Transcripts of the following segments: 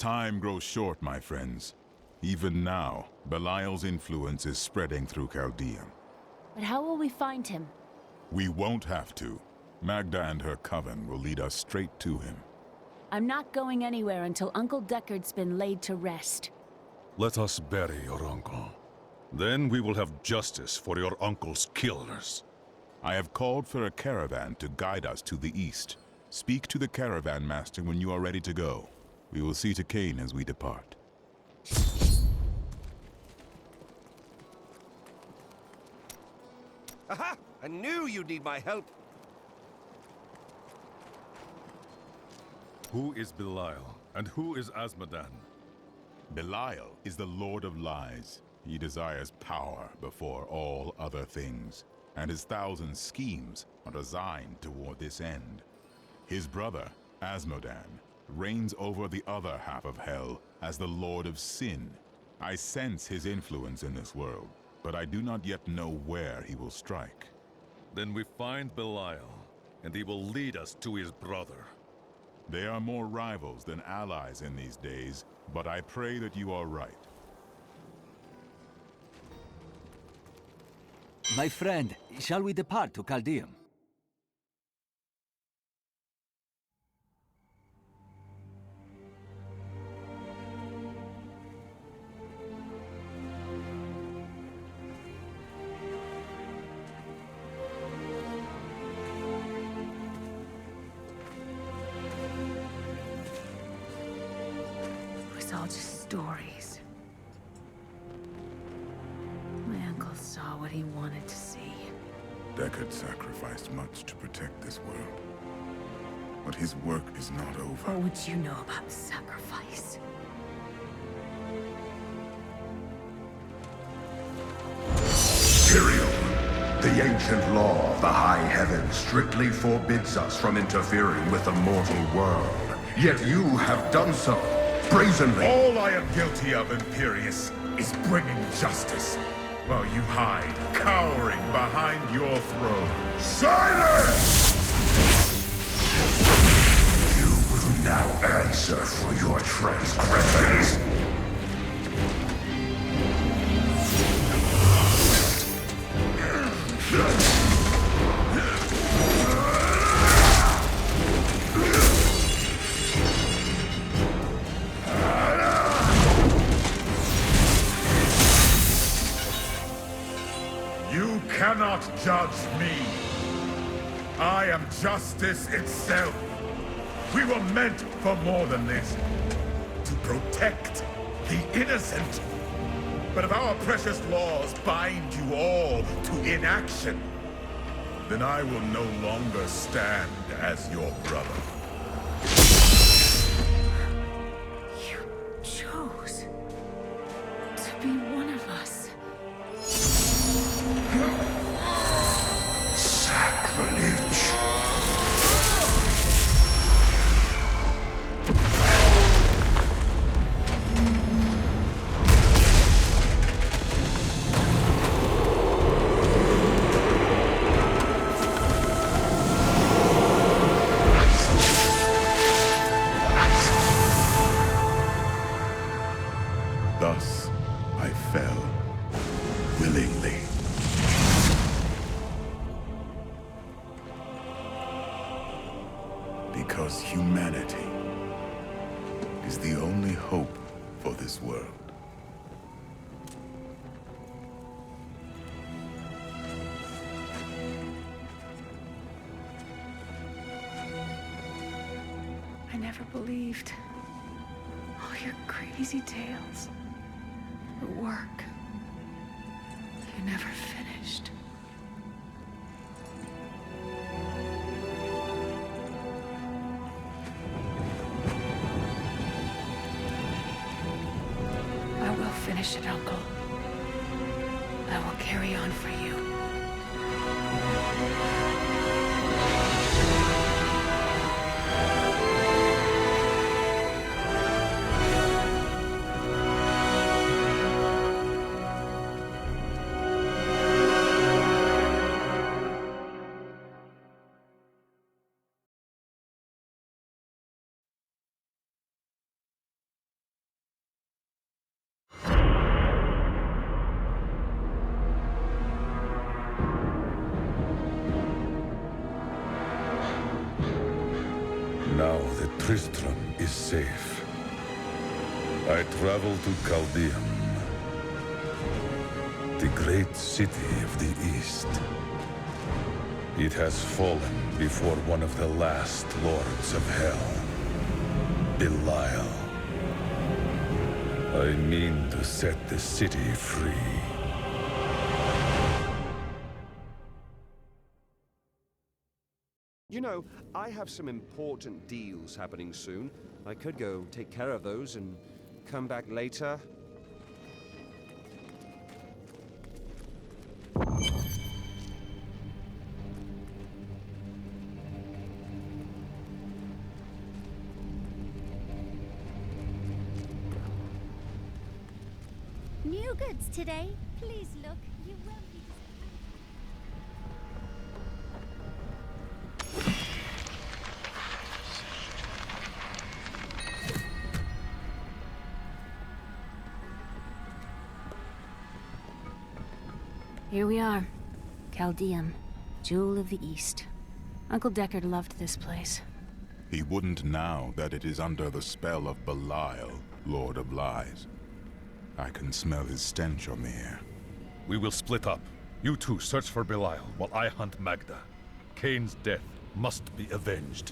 Time grows short, my friends. Even now, Belial's influence is spreading through Chaldean. But how will we find him? We won't have to. Magda and her coven will lead us straight to him. I'm not going anywhere until Uncle Deckard's been laid to rest. Let us bury your uncle. Then we will have justice for your uncle's killers. I have called for a caravan to guide us to the east. Speak to the caravan master when you are ready to go. We will see to Cain as we depart. Aha! I knew you'd need my help. Who is Belial, and who is Azmodan? Belial is the Lord of Lies. He desires power before all other things, and his thousand schemes are designed toward this end. His brother, Azmodan, reigns over the other half of Hell as the Lord of Sin. I sense his influence in this world, but I do not yet know where he will strike. Then we find Belial, and he will lead us to his brother. They are more rivals than allies in these days, but I pray that you are right. My friend, shall we depart to Chaldean? It was all just stories. My uncle saw what he wanted to see. Deckard sacrificed much to protect this world. But his work is not over. What would you know about sacrifice? Tyrael, the ancient law of the high heavens strictly forbids us from interfering with the mortal world. Yet you have done so, brazenly. All I am guilty of, Imperius, is bringing justice, while you hide, cowering behind your throne. Silence! You will now answer for your transgressions. You cannot judge me. I am justice itself. We were meant for more than this. To protect the innocent. But if our precious laws bind you all to inaction, then I will no longer stand as your brother. You chose to be one of us. Sacrilege. Thus, I fell, willingly. Because humanity is the only hope for this world. I never believed all your crazy tales. The work you never finished. I will finish it, Uncle. I will carry on for you. that Tristram is safe. I travel to Caldeum, the great city of the East. It has fallen before one of the last lords of hell, Belial. I mean to set the city free. You know, I have some important deals happening soon. I could go take care of those and come back later. New goods today. Please look. You will be. Here we are. Caldeum, Jewel of the East. Uncle Deckard loved this place. He wouldn't now that it is under the spell of Belial, Lord of Lies. I can smell his stench on the air. We will split up. You two search for Belial, while I hunt Magda. Kane's death must be avenged.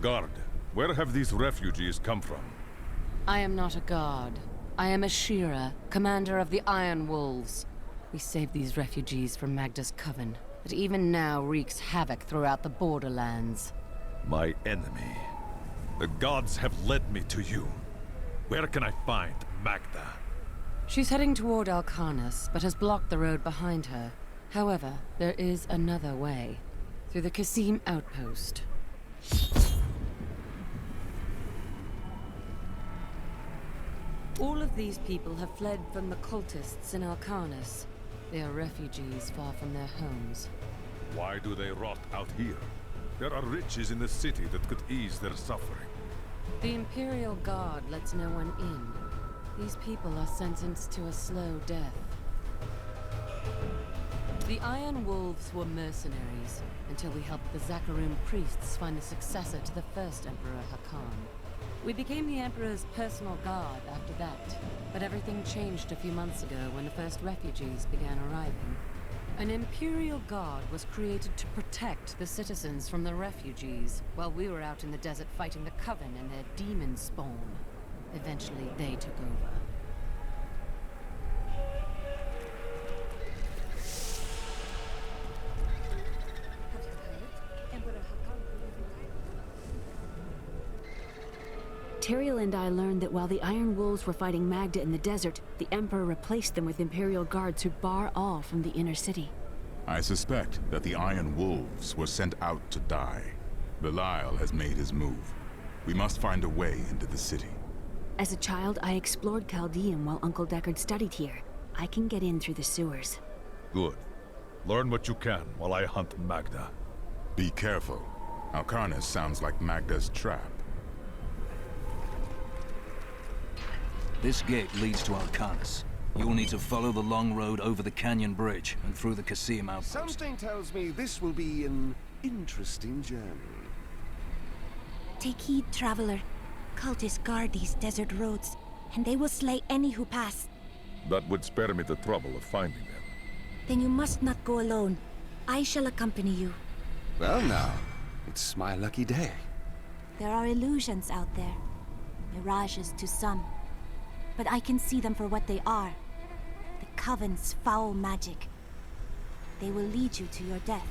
Guard, where have these refugees come from? I am not a god. I am a Shira, commander of the Iron Wolves. We saved these refugees from Magda's coven, that even now wreaks havoc throughout the borderlands. My enemy. The gods have led me to you. Where can I find Magda? She's heading toward Alcarnus, but has blocked the road behind her. However, there is another way. Through the Kasim outpost. All of these people have fled from the cultists in Alcarnus. They are refugees far from their homes. Why do they rot out here? There are riches in the city that could ease their suffering. The Imperial Guard lets no one in. These people are sentenced to a slow death. The Iron Wolves were mercenaries, until we helped the Zakharoon priests find the successor to the first Emperor Hakan. We became the Emperor's personal guard after that, but everything changed a few months ago when the first refugees began arriving. An Imperial Guard was created to protect the citizens from the refugees, while we were out in the desert fighting the Coven and their demon spawn. Eventually, they took over. Tyrael and I learned that while the Iron Wolves were fighting Magda in the desert, the Emperor replaced them with Imperial guards who bar all from the inner city. I suspect that the Iron Wolves were sent out to die. Belial has made his move. We must find a way into the city. As a child, I explored Caldeum while Uncle Deckard studied here. I can get in through the sewers. Good. Learn what you can while I hunt Magda. Be careful. Alcarnus sounds like Magda's trap. This gate leads to Alcarnus. You'll need to follow the long road over the canyon bridge and through the Kasim outpost. Something tells me this will be an interesting journey. Take heed, traveler. Cultists guard these desert roads, and they will slay any who pass. That would spare me the trouble of finding them. Then you must not go alone. I shall accompany you. Well now, it's my lucky day. There are illusions out there. Mirages to some. But I can see them for what they are. The Coven's foul magic. They will lead you to your death.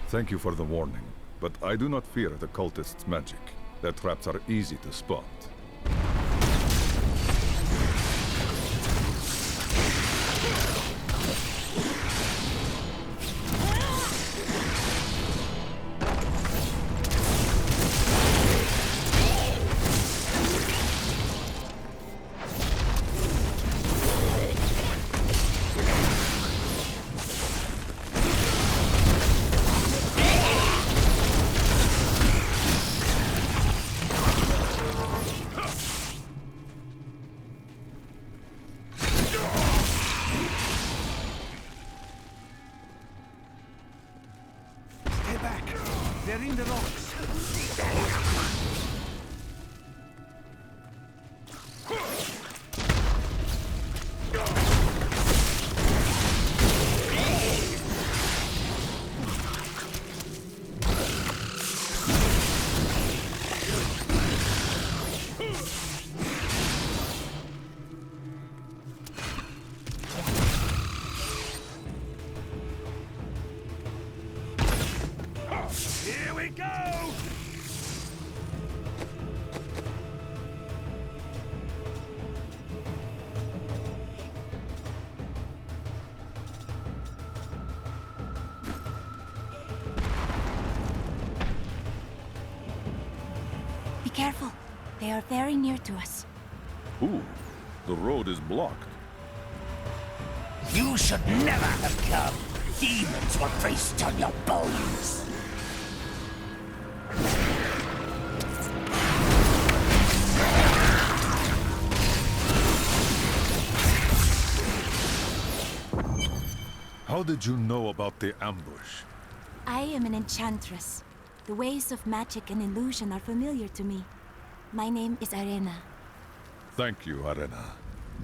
Thank you for the warning, but I do not fear the cultists' magic. Their traps are easy to spot. find an ox. Here we go! Be careful. They are very near to us. Ooh, the road is blocked. You should never have come. Demons will feast on your bones. How did you know about the ambush? I am an enchantress. The ways of magic and illusion are familiar to me. My name is Arena. Thank you, Arena.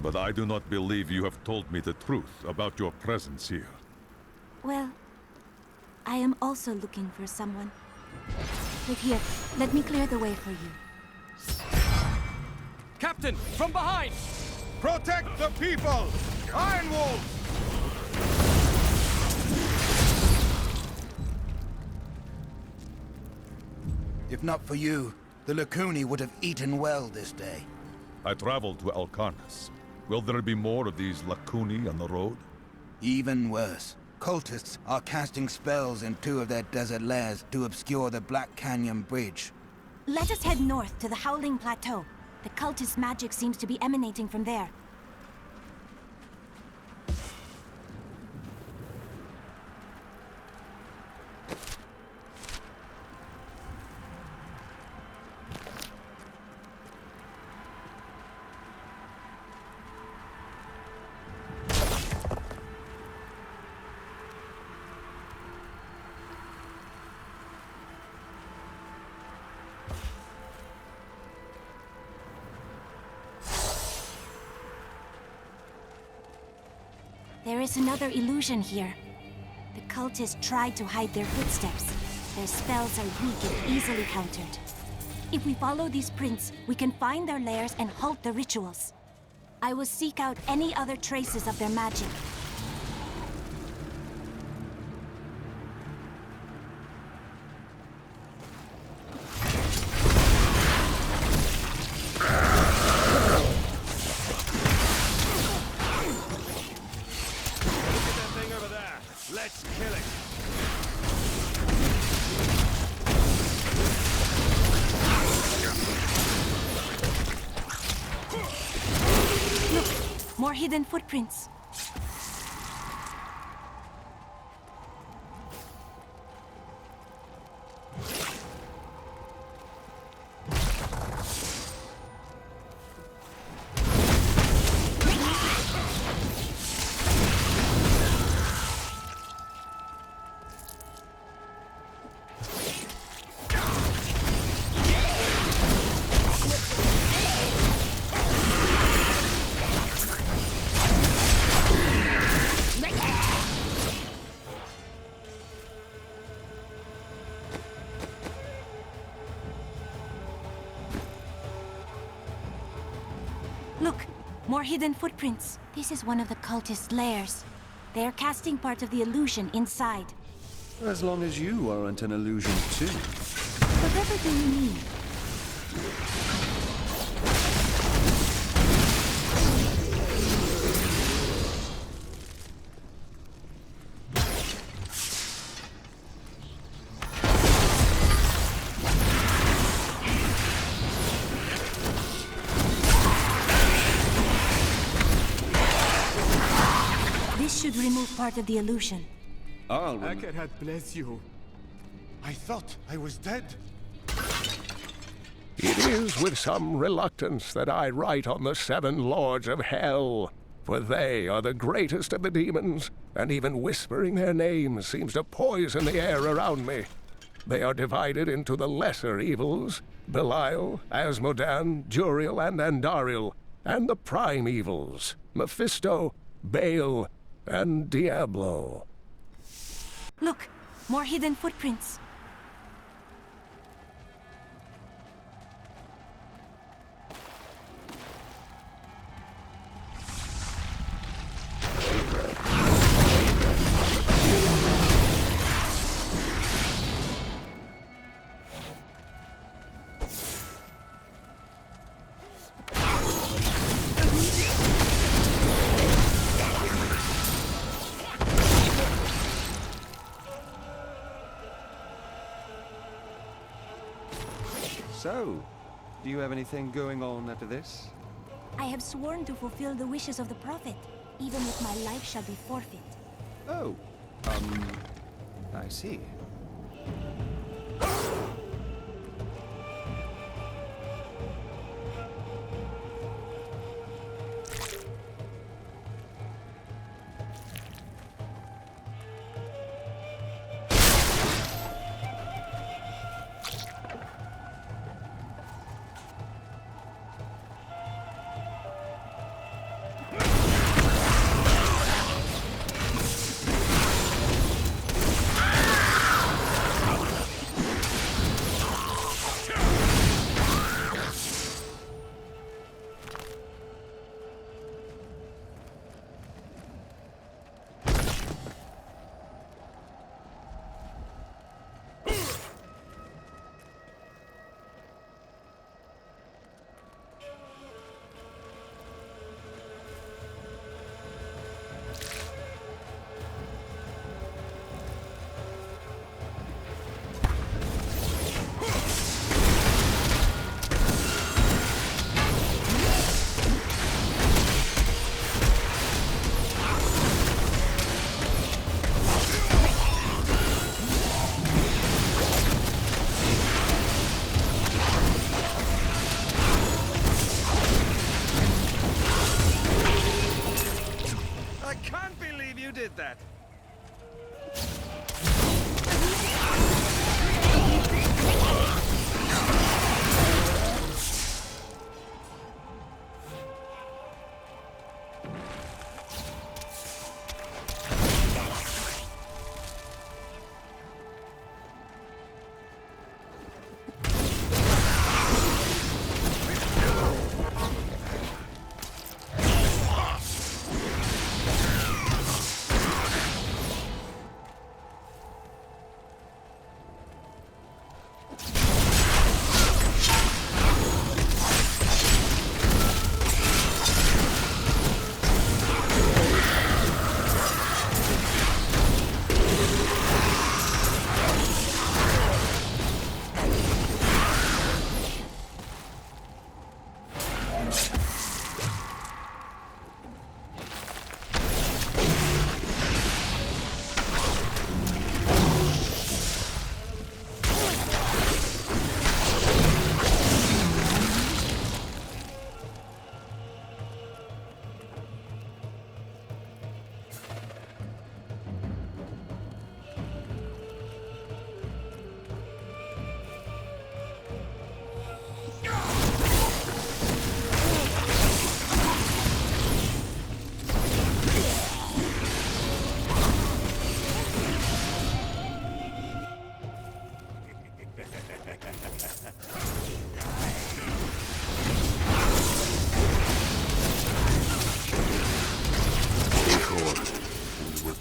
But I do not believe you have told me the truth about your presence here. Well, I am also looking for someone. Look here, let me clear the way for you. Captain, from behind! Protect the people! Iron Wolves! If not for you, the Lacuni would have eaten well this day. I traveled to Alcarnas. Will there be more of these Lacuni on the road? Even worse. Cultists are casting spells in 2 of their desert lairs to obscure the Black Canyon Bridge. Let us head north to the Howling Plateau. The cultist magic seems to be emanating from there. There is another illusion here. The cultists tried to hide their footsteps. Their spells are weak and easily countered. If we follow these prints, we can find their lairs and halt the rituals. I will seek out any other traces of their magic. Let's kill it! Look! More hidden footprints. Look! More hidden footprints. This is one of the cultist lairs. They are casting part of the illusion inside. As long as you aren't an illusion too. Whatever do you mean? This should remove part of the illusion. Akerhat bless you. I thought I was dead. It is with some reluctance that I write on the 7 Lords of Hell, for they are the greatest of the demons, and even whispering their names seems to poison the air around me. They are divided into the lesser evils, Belial, Asmodan, Juriel, and Andariel, and the prime evils, Mephisto, Baal, and Diablo. Look, more hidden footprints. So, do you have anything going on after this? I have sworn to fulfill the wishes of the Prophet, even if my life shall be forfeit. Oh, I see. Did that.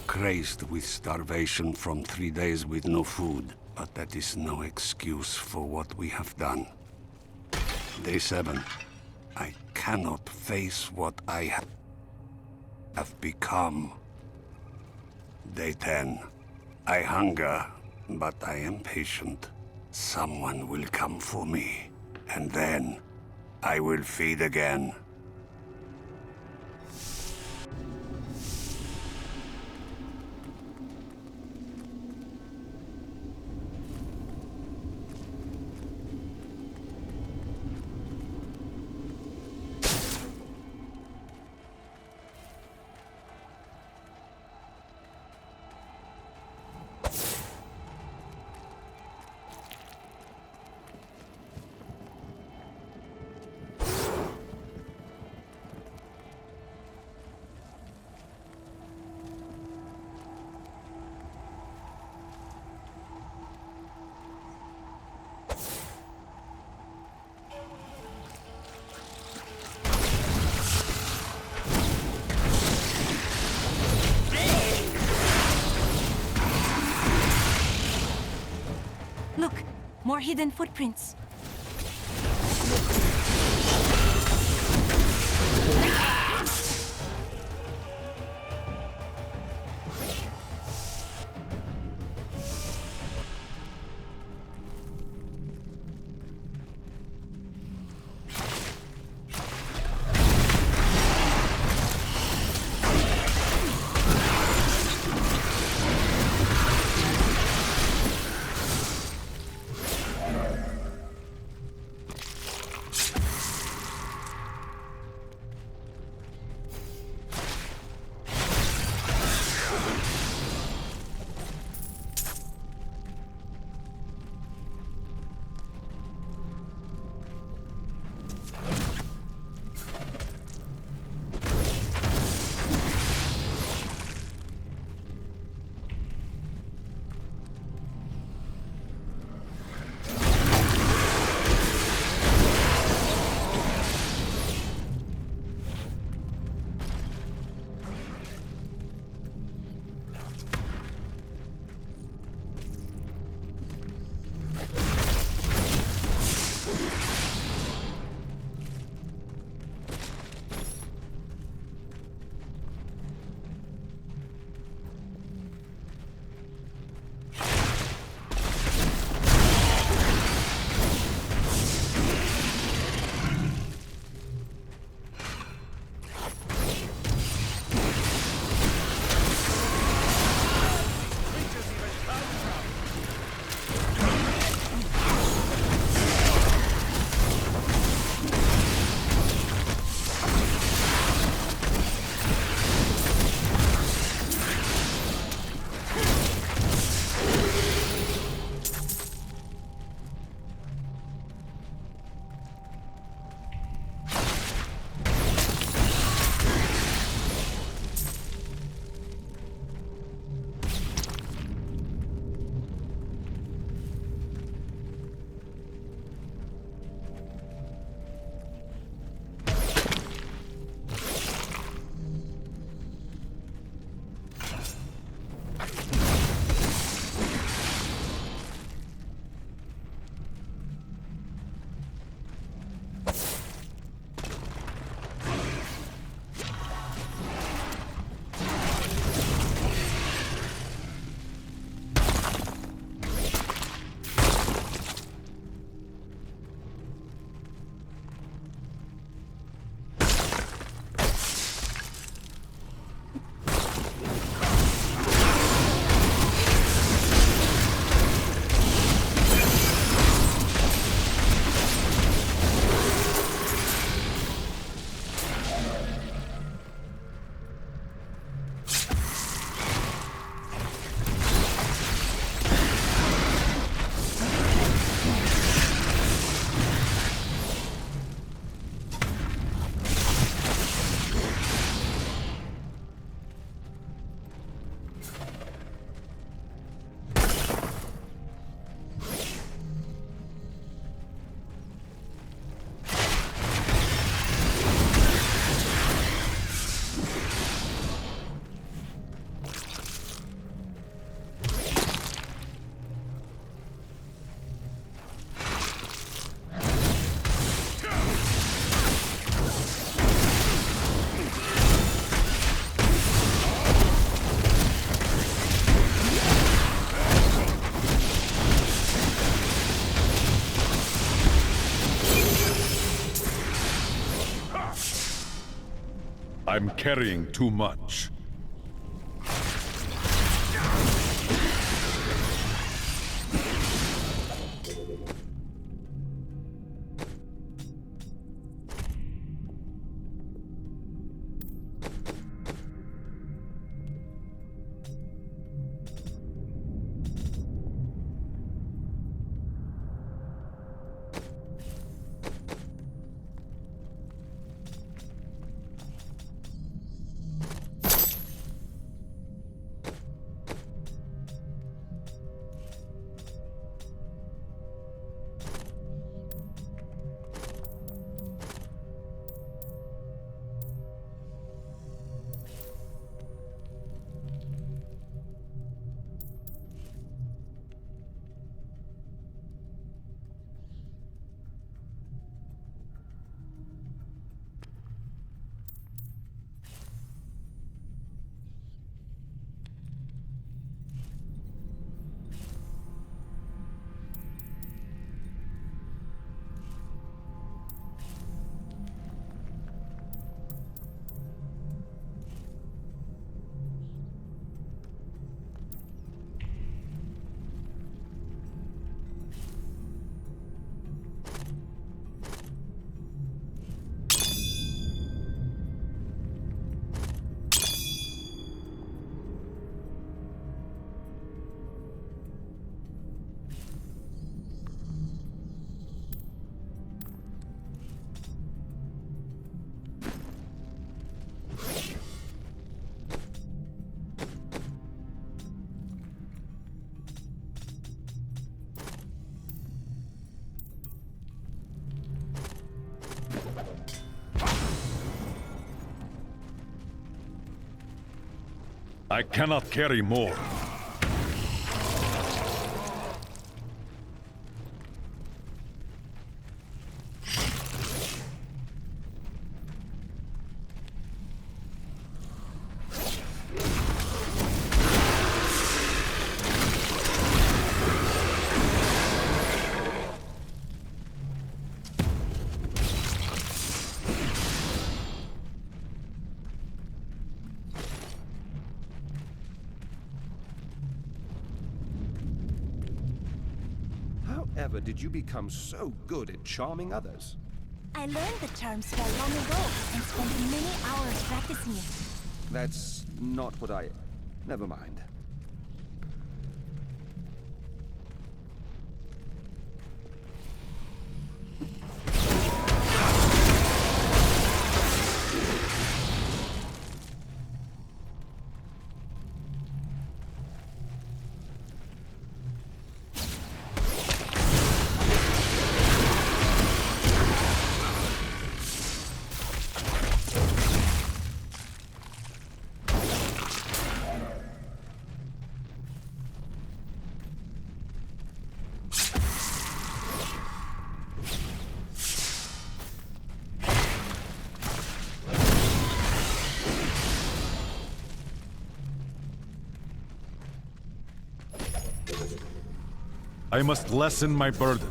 Crazed with starvation from 3 days with no food, but that is no excuse for what we have done. Day 7. I cannot face what I have become. Day 10. I hunger, but I am patient. Someone will come for me, and then I will feed again. hidden footprints. I'm carrying too much. I cannot carry more. However did you become so good at charming others? I learned the charm spell long ago and spent many hours practicing it. That's not what I... Never mind. I must lessen my burden.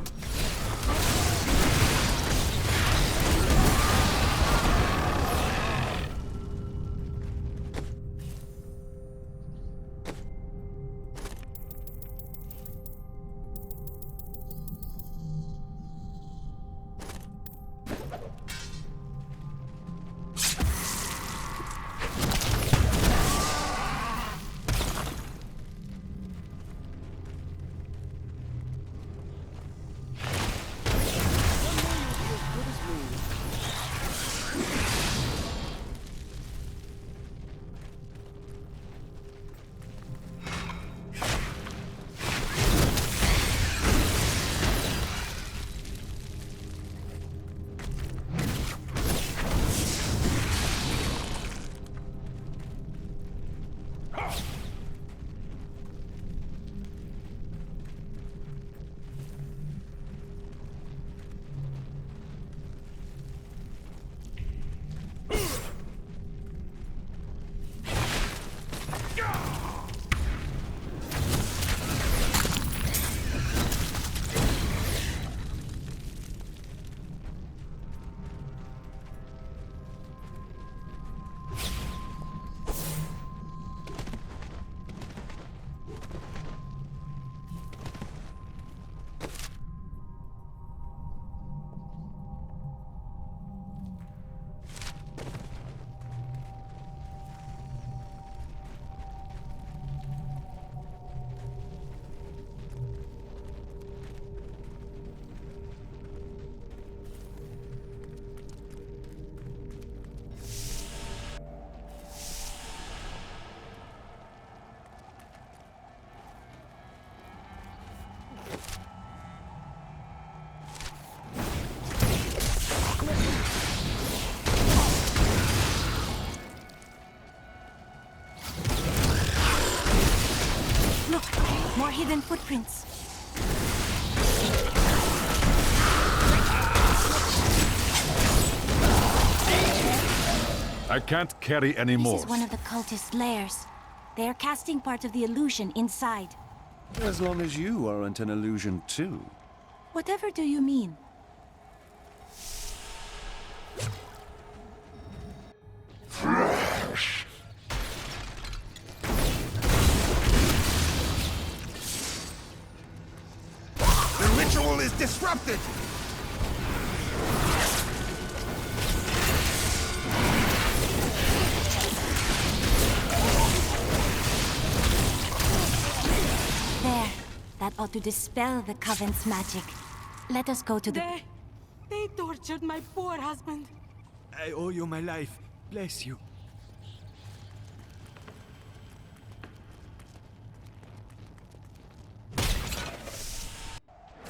More hidden footprints. I can't carry any more. This is one of the cultist lairs. They are casting part of the illusion inside. As long as you aren't an illusion too. Whatever do you mean? The ritual is disrupted! There. That ought to dispel the Coven's magic. Let us go to the... They tortured my poor husband. I owe you my life. Bless you.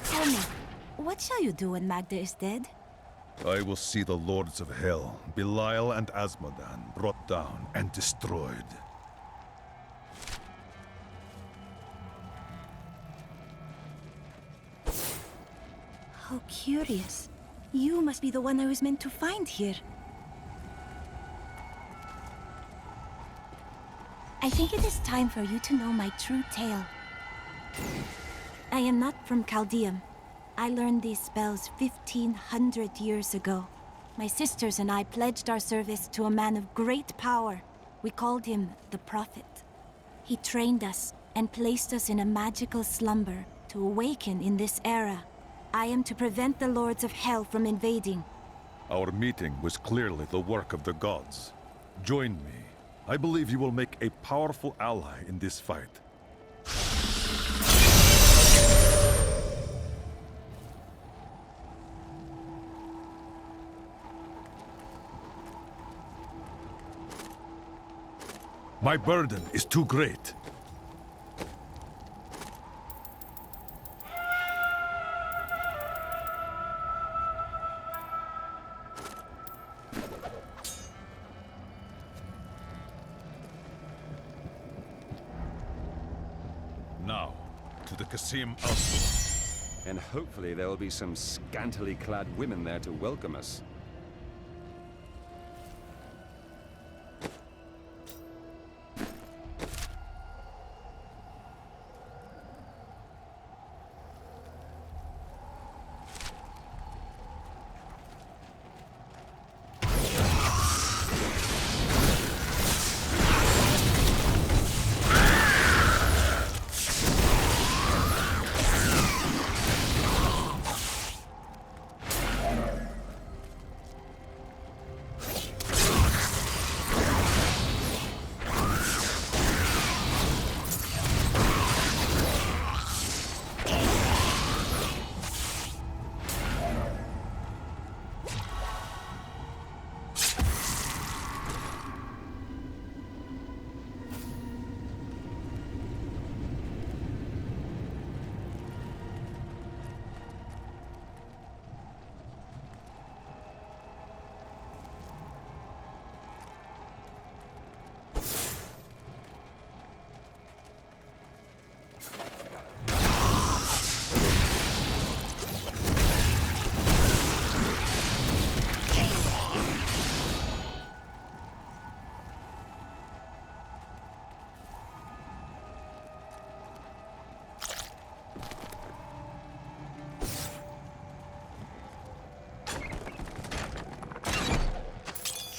Tell me, what shall you do when Magda is dead? I will see the lords of hell, Belial and Asmodan, brought down and destroyed. How curious. You must be the one I was meant to find here. I think it is time for you to know my true tale. I am not from Chaldeum. I learned these spells 1,500 years ago. My sisters and I pledged our service to a man of great power. We called him the Prophet. He trained us and placed us in a magical slumber to awaken in this era. I am to prevent the Lords of Hell from invading. Our meeting was clearly the work of the gods. Join me. I believe you will make a powerful ally in this fight. My burden is too great. Now, to the Qasim outpost. And hopefully there will be some scantily clad women there to welcome us.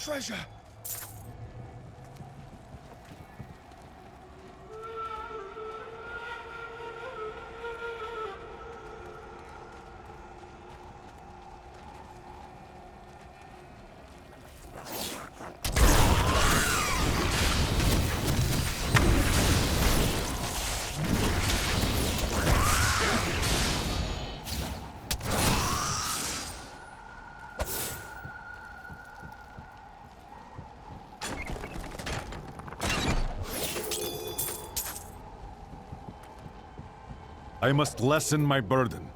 Treasure! I must lessen my burden.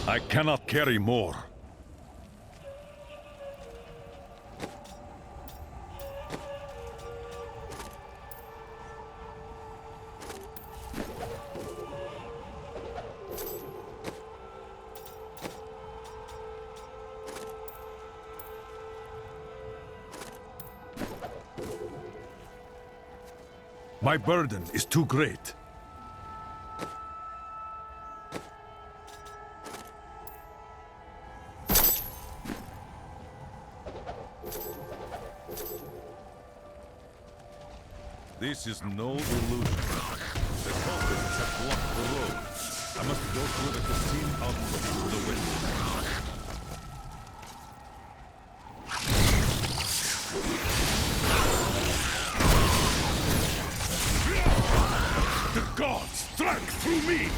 I cannot carry more. My burden is too great. This is no illusion. The culprits through the casino out through the window. The gods strike through me!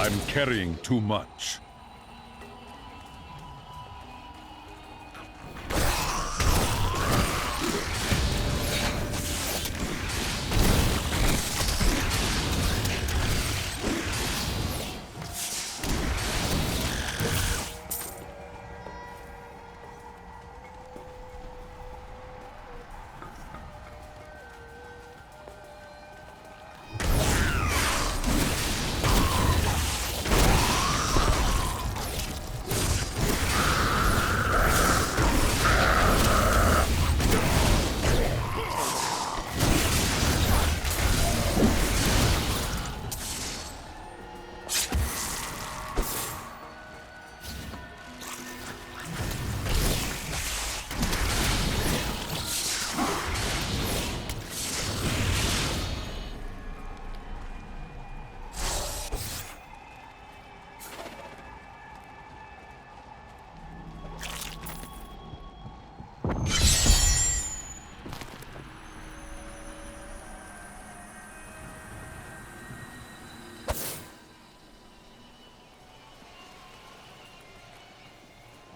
I'm carrying too much.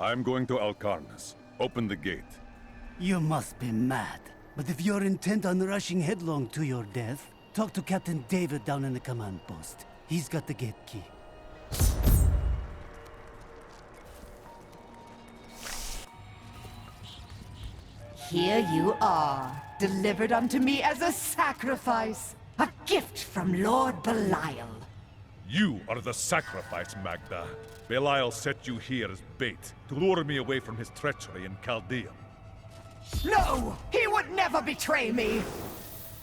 I'm going to Alcarnus. Open the gate. You must be mad. But if you're intent on rushing headlong to your death, talk to Captain David down in the command post. He's got the gate key. Here you are, delivered unto me as a sacrifice. A gift from Lord Belial. You are the sacrifice, Magda. Belial set you here as bait to lure me away from his treachery in Chaldea. No! He would never betray me!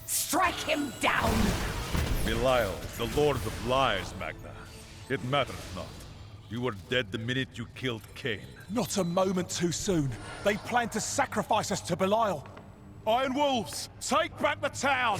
Strike him down! Belial is the Lord of Lies, Magda. It matters not. You were dead the minute you killed Cain. Not a moment too soon. They plan to sacrifice us to Belial. Iron Wolves, take back the town!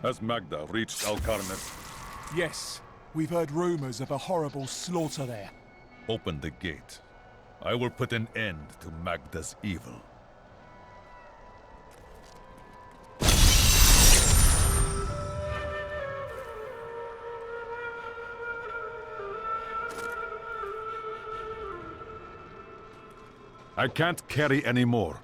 Has Magda reached Alcarnus? Yes. We've heard rumors of a horrible slaughter there. Open the gate. I will put an end to Magda's evil. I can't carry any more.